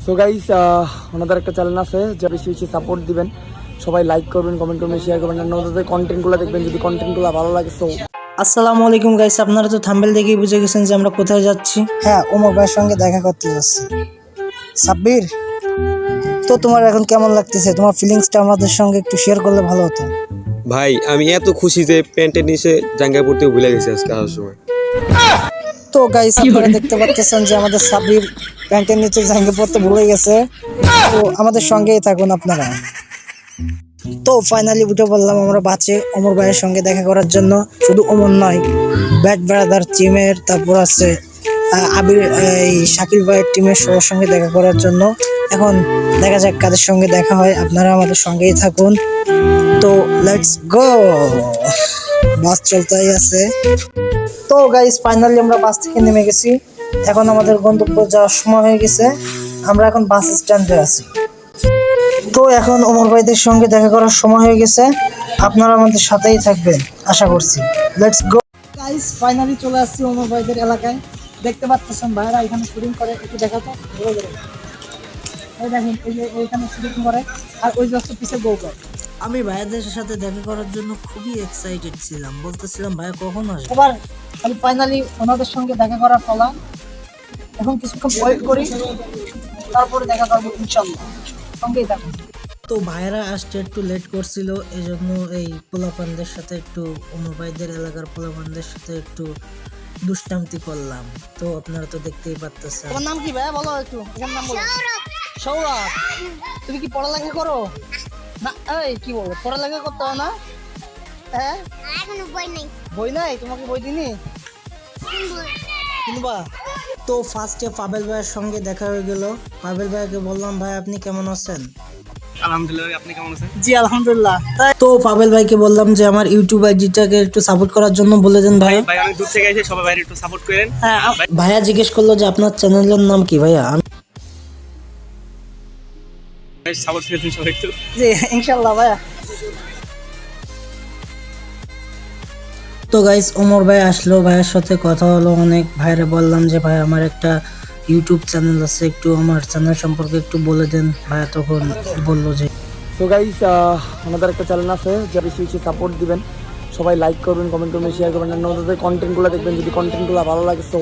So guys ওনাদের একটা channel আছে যা বেশি বেশি সাপোর্ট দিবেন, সবাই লাইক করবেন, কমেন্ট করবেন, শেয়ার করবেন, আর ওনাদের কন্টেন্টগুলো দেখবেন যদি কন্টেন্টগুলো ভালো লাগে। সো আসসালামু আলাইকুম গাইস, আপনারা তো থাম্বনেল দেখেই বুঝে গেছেন যে আমরা কোথায় যাচ্ছি। হ্যাঁ, ওমর ভাইয়ের সঙ্গে দেখা করতে যাচ্ছি। সাব্বির, তো তোমার এখন কেমন লাগতেছে? তোমার ফিলিংসটা আমাদের সঙ্গে একটু শেয়ার করলে ভালো হতো। ভাই আমি এত খুশি যে প্যান্টের নিচে জাঙ্গা পড়তে ভুলে গেছি আজকে আসার সময়। তো গাইস, আপনারা দেখতে পাচ্ছেন যে আমাদের সাব্বির প্যান্টের নিচে জাঙ্গা পড়তে ভুলে গেছে। তো আমাদের সঙ্গেই থাকুন আপনারা। তো ফাইনালি উঠে বললাম আমরা বাসে ওমর ভাইয়ের সঙ্গে দেখা করার জন্য। শুধু ওমর নয়, ব্যাট ব্রাদার টিমের, তারপর আছে আবির, এই শাকিল ভাইয়ের টিমের সবার সঙ্গে দেখা করার জন্য। এখন দেখা যাক কাদের সঙ্গে দেখা হয়, আপনারা আমাদের সঙ্গেই থাকুন। তো লেটস গো, বাস চলতেই আছে। তো গাইস ফাইনালি আমরা বাস থেকে নেমে গেছি। এখন আমাদের গন্তব্য যাওয়ার সময় হয়ে গেছে। আমরা এখন বাস স্ট্যান্ডে আছি। তো এখন ওমর ভাইদের সঙ্গে দেখা করার সময় হয়ে গেছে, আপনারা আমাদের সাথেই থাকবেন আশা করছি। লেটস গো গাইস, ফাইনালি চলে আসছি ওমর ভাইদের এলাকায়। দেখতে পাচ্ছেন ভাইরা এখানে শুটিং করে, একটু দেখাতো। এই দেখেন, এই যে এইখানে শুটিং করে, আর ওই যে পিছের বউ করে। আমি ভাইয়াদের সাথে দেখা করার জন্য খুবই এক্সাইটেড ছিলাম, বলতেছিলাম ভাইয়া কখন আসবে। এবার আমি ফাইনালি ওনাদের সঙ্গে দেখা করার ফলা। এখন কিছুক্ষণ ওয়েট করি, তারপরে দেখা করবো ইনশাআল্লাহ। সঙ্গেই থাকুন। তো ভাইরা আসতে একটু লেট করছিল, এই জন্য এই পোলাপানদের সাথে একটু ওমর ভাইদের এলাকার পোলাপানদের সাথে একটু দুষ্টামতি করলাম। তো আপনারা তো দেখতেই পাচ্ছেন। তোমার নাম কি ভাইয়া, বলো একটু। এখানে নাম বলো। সৌরভ। তুমি কি পড়ালেখা করো? না, এই কি বলো, পড়ালেখা করতে হবে না? হ্যাঁ, এখনো বই নাই। বই নাই? তোমাকে বই দিনি, কিনবা। তো ফার্স্টে পাবেল ভাইয়ের সঙ্গে দেখা হয়ে গেল। পাবেল ভাইকে বললাম, ভাই আপনি কেমন আছেন? আলহামদুলিল্লাহ, আপনি কেমন আছেন? জি আলহামদুলিল্লাহ। তো পাবেল ভাইকে বললাম যে আমার ইউটিউব আইডিটাকে একটু সাপোর্ট করার জন্য বলে দেন ভাই। ভাই অনেক দূর থেকে এসে সবাই বাইরে একটু সাপোর্ট করেন। হ্যাঁ, ভাইয়া জিজ্ঞেস করলো যে আপনার চ্যানেলের নাম কি ভাইয়া। সাপোর্ট করেছেন সবাই একটু। জি ইনশাআল্লাহ ভাইয়া। তো গাইস, ওমর ভাই আসলো, ভাইয়ের সাথে কথা হলো অনেক। ভাইরে বললাম যে ভাই আমার একটা ইউটিউব চ্যানেল আছে, একটু আমার চ্যানেল সম্পর্কে একটু বলে দেন। ভাইয়া তখন বললো যে সো গাইস ওনাদের একটা চ্যানেল আছে যা বেশি বেশি সাপোর্ট দিবেন, সবাই লাইক করবেন, কমেন্ট করবেন, শেয়ার করবেন, আর ওনাদের কন্টেন্টগুলো দেখবেন যদি কন্টেন্টগুলো ভালো লাগে। সো